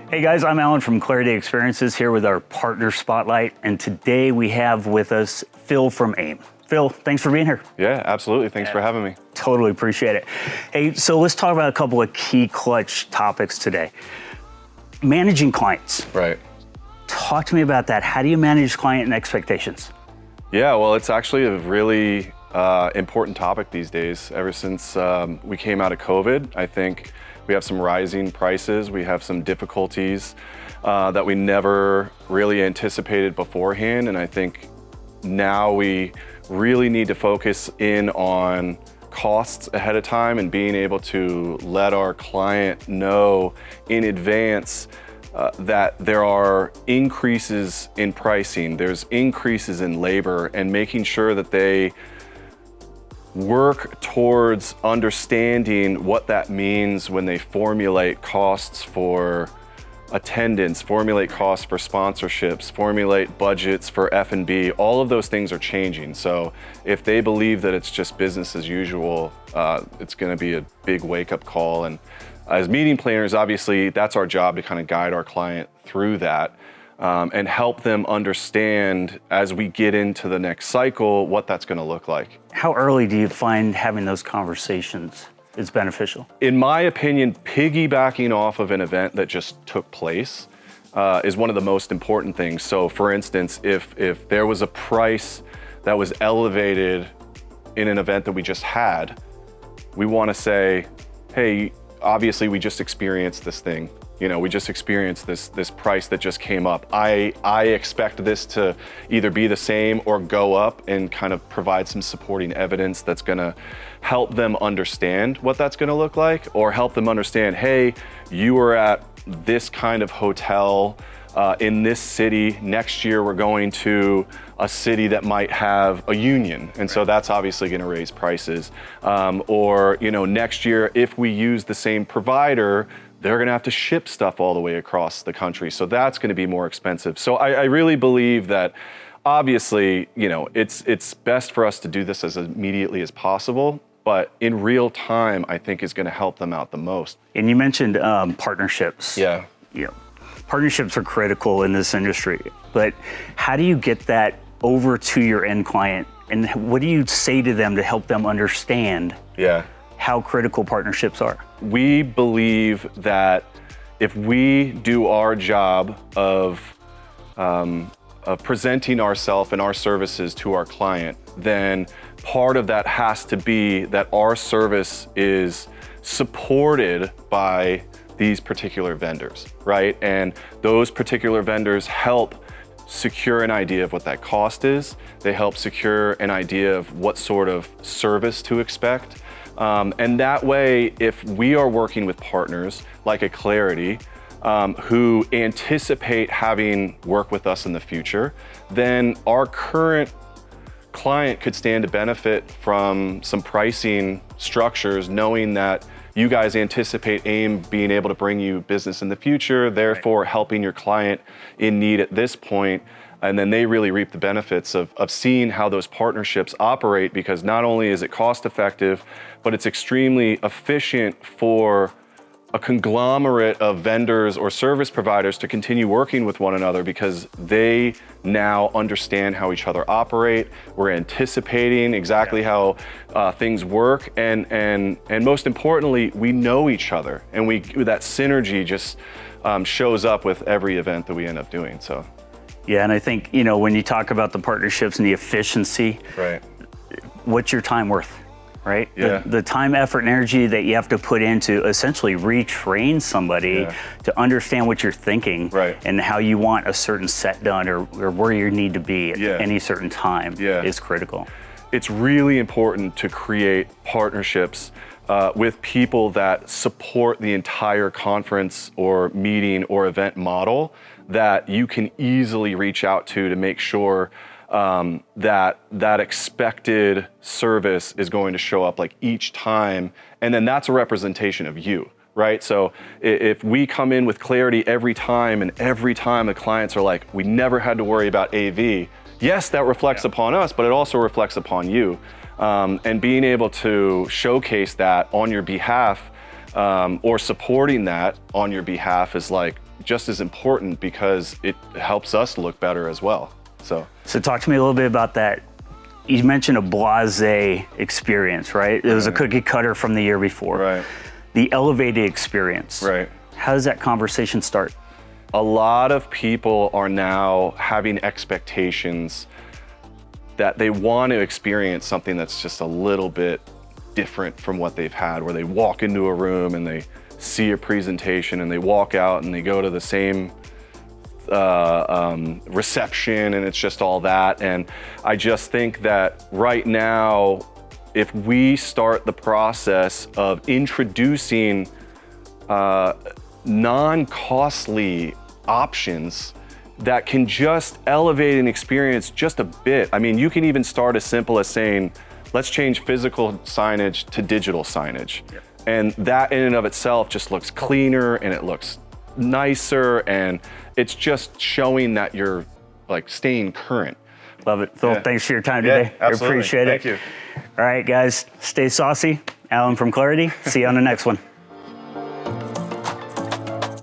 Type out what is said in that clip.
Hey guys, I'm Alan from Clarity Experiences here with our partner spotlight, and today we have with us Phil from AIM. Phil, thanks for being here. Yeah, absolutely. Thanks for having me. Totally appreciate it. Hey, so let's talk about a couple of key clutch topics today. Managing clients. Right. Talk to me about that. How do you manage client expectations? Yeah, well, it's actually a really important topic these days. Ever since we came out of COVID, I think we have some rising prices. We have some difficulties that we never really anticipated beforehand. And I think now we really need to focus in on costs ahead of time and being able to let our client know in advance that there are increases in pricing, there's increases in labor, and making sure that they work towards understanding what that means when they formulate costs for attendance, formulate costs for sponsorships, formulate budgets for F&B. All of those things are changing. So if they believe that it's just business as usual, it's going to be a big wake-up call. And as meeting planners, obviously, that's our job to kind of guide our client through that and help them understand as we get into the next cycle what that's going to look like. How early do you find having those conversations is beneficial? In my opinion, piggybacking off of an event that just took place is one of the most important things. So for instance, if there was a price that was elevated in an event that we just had, we want to say, hey, obviously we just experienced this thing. You know, we just experienced this price that just came up. I expect this to either be the same or go up, and kind of provide some supporting evidence that's gonna help them understand what that's gonna look like, or help them understand, hey, you were at this kind of hotel in this city. Next year we're going to a city that might have a union, and so that's obviously going to raise prices. Or, you know, next year if we use the same provider, they're going to have to ship stuff all the way across the country, so that's going to be more expensive. So I really believe that obviously, you know, it's best for us to do this as immediately as possible, but in real time I think is going to help them out the most. And you mentioned partnerships. Yeah. Partnerships are critical in this industry, but how do you get that over to your end client, and what do you say to them to help them understand how critical partnerships are? We believe that if we do our job of presenting ourselves and our services to our client, then part of that has to be that our service is supported by these particular vendors, right? And those particular vendors help secure an idea of what that cost is. They help secure an idea of what sort of service to expect. And that way, if we are working with partners like a Clarity, who anticipate having work with us in the future, then our current client could stand to benefit from some pricing structures, knowing that you guys anticipate AIM being able to bring you business in the future, therefore helping your client in need at this point. And then they really reap the benefits of seeing how those partnerships operate, because not only is it cost effective, but it's extremely efficient for a conglomerate of vendors or service providers to continue working with one another, because they now understand how each other operate. We're anticipating exactly how things work, and most importantly, we know each other, and that synergy just shows up with every event that we end up doing. So. Yeah, and I think, you know, when you talk about the partnerships and the efficiency, what's your time worth? Right? Yeah. The time, effort, and energy that you have to put into essentially retrain somebody to understand what you're thinking and how you want a certain set done, or where you need to be at any certain time is critical. It's really important to create partnerships with people that support the entire conference or meeting or event model that you can easily reach out to make sure that expected service is going to show up like each time, and then that's a representation of you, right? So if we come in with Clarity every time, and every time the clients are like, we never had to worry about AV, yes, that reflects upon us, but it also reflects upon you. And being able to showcase that on your behalf, or supporting that on your behalf, is like just as important because it helps us look better as well. So talk to me a little bit about that. You mentioned a blasé experience, right? It was a cookie cutter from the year before. Right. The elevated experience. Right. How does that conversation start? A lot of people are now having expectations that they want to experience something that's just a little bit different from what they've had, where they walk into a room and they see a presentation and they walk out and they go to the same reception and it's just all that. And I just think that right now, if we start the process of introducing non-costly options that can just elevate an experience just a bit. I mean, you can even start as simple as saying, let's change physical signage to digital signage. Yep. And that in and of itself just looks cleaner and it looks nicer, and it's just showing that you're like staying current. Love it. Phil, thanks for your time today. Yeah, absolutely. I appreciate it. Thank you. All right, guys, stay saucy. Alan from Clarity. See you on the next one.